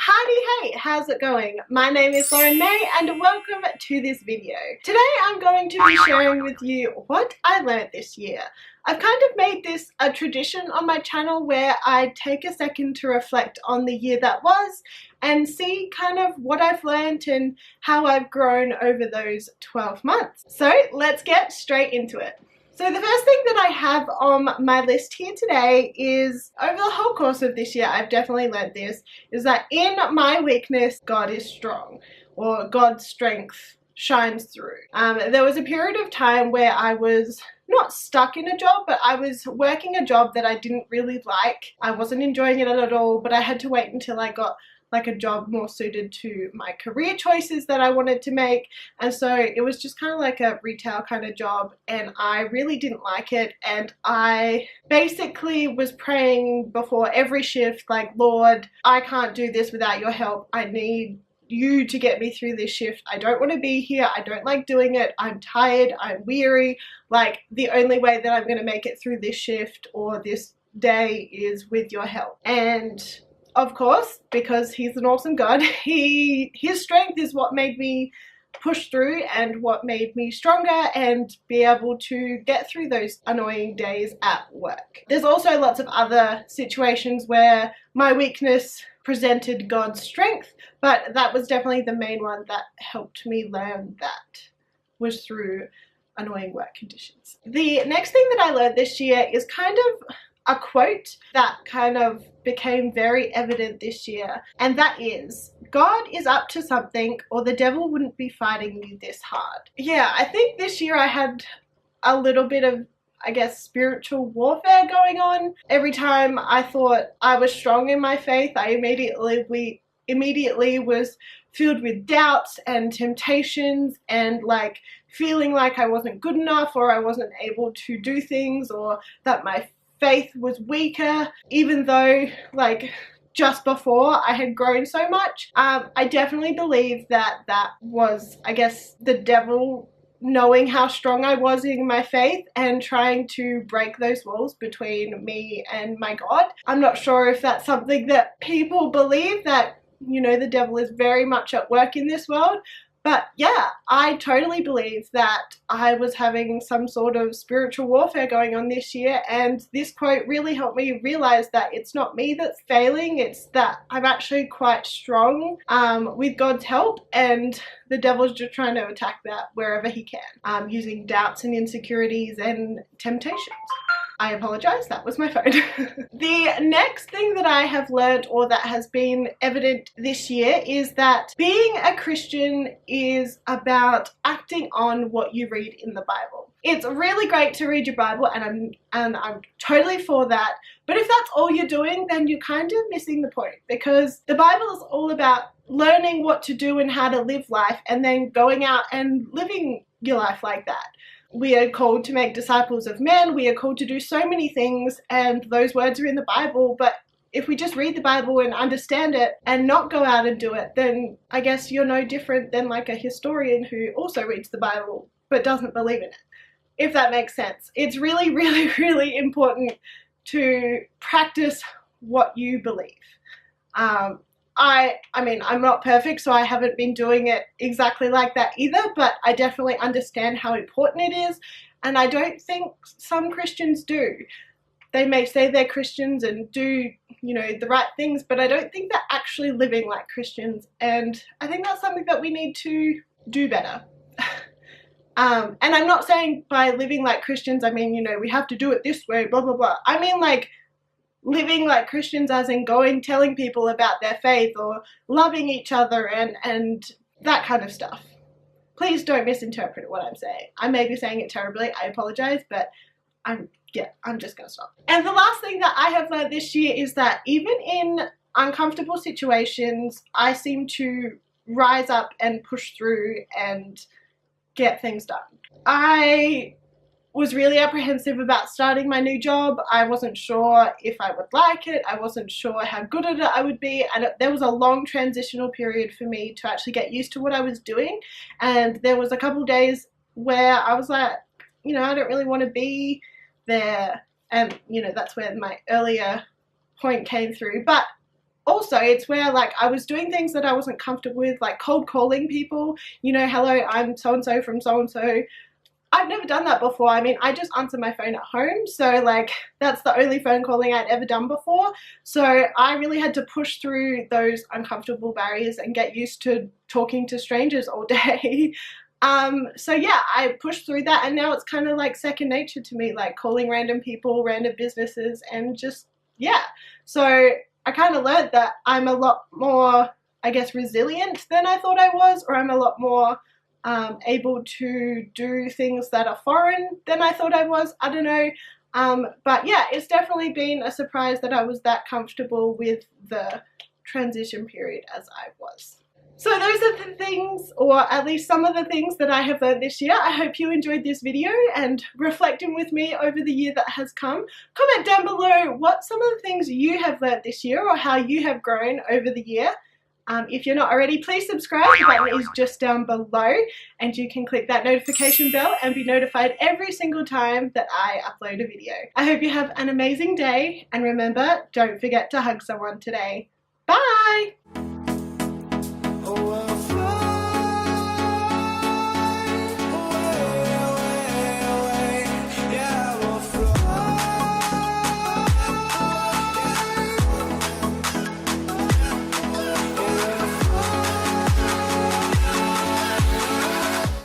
Howdy hey, how's it going? My name is Lauren May and welcome to this video. Today I'm going to be sharing with you what I learned this year. I've kind of made this a tradition on my channel where I take a second to reflect on the year that was and see kind of what I've learned and how I've grown over those 12 months. So let's get straight into it. So the first thing that I have on my list here today is, over the whole course of this year, I've definitely learned this, is that in my weakness, God is strong, or God's strength shines through. There was a period of time where I was not stuck in a job, but I was working a job that I didn't really like. I wasn't enjoying it at all, but I had to wait until I got like a job more suited to my career choices that I wanted to make, and so it was just kind of like a retail kind of job and I really didn't like it, and I basically was praying before every shift like, Lord, I can't do this without your help. I need you to get me through this shift. I don't want to be here. I don't like doing it. I'm tired. I'm weary. Like, the only way that I'm going to make it through this shift or this day is with your help. And of course, because he's an awesome God, his strength is what made me push through and what made me stronger and be able to get through those annoying days at work. There's also lots of other situations where my weakness presented God's strength, but that was definitely the main one that helped me learn that, was through annoying work conditions. The next thing that I learned this year is kind of a quote that kind of became very evident this year, and that is, God is up to something or the devil wouldn't be fighting you this hard. Yeah, I think this year I had a little bit of, I guess, spiritual warfare going on. Every time I thought I was strong in my faith, I immediately was filled with doubts and temptations and like feeling like I wasn't good enough or I wasn't able to do things, or that my faith was weaker, even though like just before I had grown so much. I definitely believe that that was, I guess, the devil knowing how strong I was in my faith and trying to break those walls between me and my God. I'm not sure if that's something that people believe, that, you know, the devil is very much at work in this world. But yeah, I totally believe that I was having some sort of spiritual warfare going on this year, and this quote really helped me realize that it's not me that's failing, it's that I'm actually quite strong with God's help, and the devil's just trying to attack that wherever he can, using doubts and insecurities and temptations. I apologize, that was my phone. The next thing that I have learned, or that has been evident this year, is that being a Christian is about acting on what you read in the Bible. It's really great to read your Bible, and I'm totally for that, but if that's all you're doing, then you're kind of missing the point, because the Bible is all about learning what to do and how to live life, and then going out and living your life like that. We are called to make disciples of men, we are called to do so many things, and those words are in the Bible, but if we just read the Bible and understand it and not go out and do it, then I guess you're no different than like a historian who also reads the Bible but doesn't believe in it, if that makes sense. It's really, really, really important to practice what you believe. I mean, I'm not perfect, so I haven't been doing it exactly like that either, but I definitely understand how important it is, and I don't think some Christians do. They may say they're Christians and do, you know, the right things, but I don't think they're actually living like Christians, and I think that's something that we need to do better. And I'm not saying by living like Christians, I mean, you know, we have to do it this way, blah, blah, blah. I mean, like, living like Christians as in telling people about their faith, or loving each other and that kind of stuff. Please don't misinterpret what I'm saying. I may be saying it terribly, I apologize, but I'm just gonna stop. And the last thing that I have learned this year is that even in uncomfortable situations, I seem to rise up and push through and get things done. I was really apprehensive about starting my new job. I wasn't sure if I would like it. I wasn't sure how good at it I would be, and there was a long transitional period for me to actually get used to what I was doing, and there was a couple days where I was like, you know, I don't really want to be there, and you know, that's where my earlier point came through. But also it's where like I was doing things that I wasn't comfortable with, like cold calling people, you know, hello, I'm so-and-so from so-and-so. I've never done that before. I mean, I just answer my phone at home, so like that's the only phone calling I'd ever done before. So I really had to push through those uncomfortable barriers and get used to talking to strangers all day. So yeah, I pushed through that, and now it's kind of like second nature to me, like calling random people, random businesses, and just, yeah. So I kind of learned that I'm a lot more, I guess, resilient than I thought I was, or I'm a lot more able to do things that are foreign than I thought I was. I don't know. But yeah, it's definitely been a surprise that I was that comfortable with the transition period as I was. So those are the things, or at least some of the things that I have learned this year. I hope you enjoyed this video and reflecting with me over the year that has come. Comment down below what some of the things you have learned this year, or how you have grown over the year. If you're not already, please subscribe. The button is just down below, and you can click that notification bell and be notified every single time that I upload a video. I hope you have an amazing day, and remember, don't forget to hug someone today. Bye!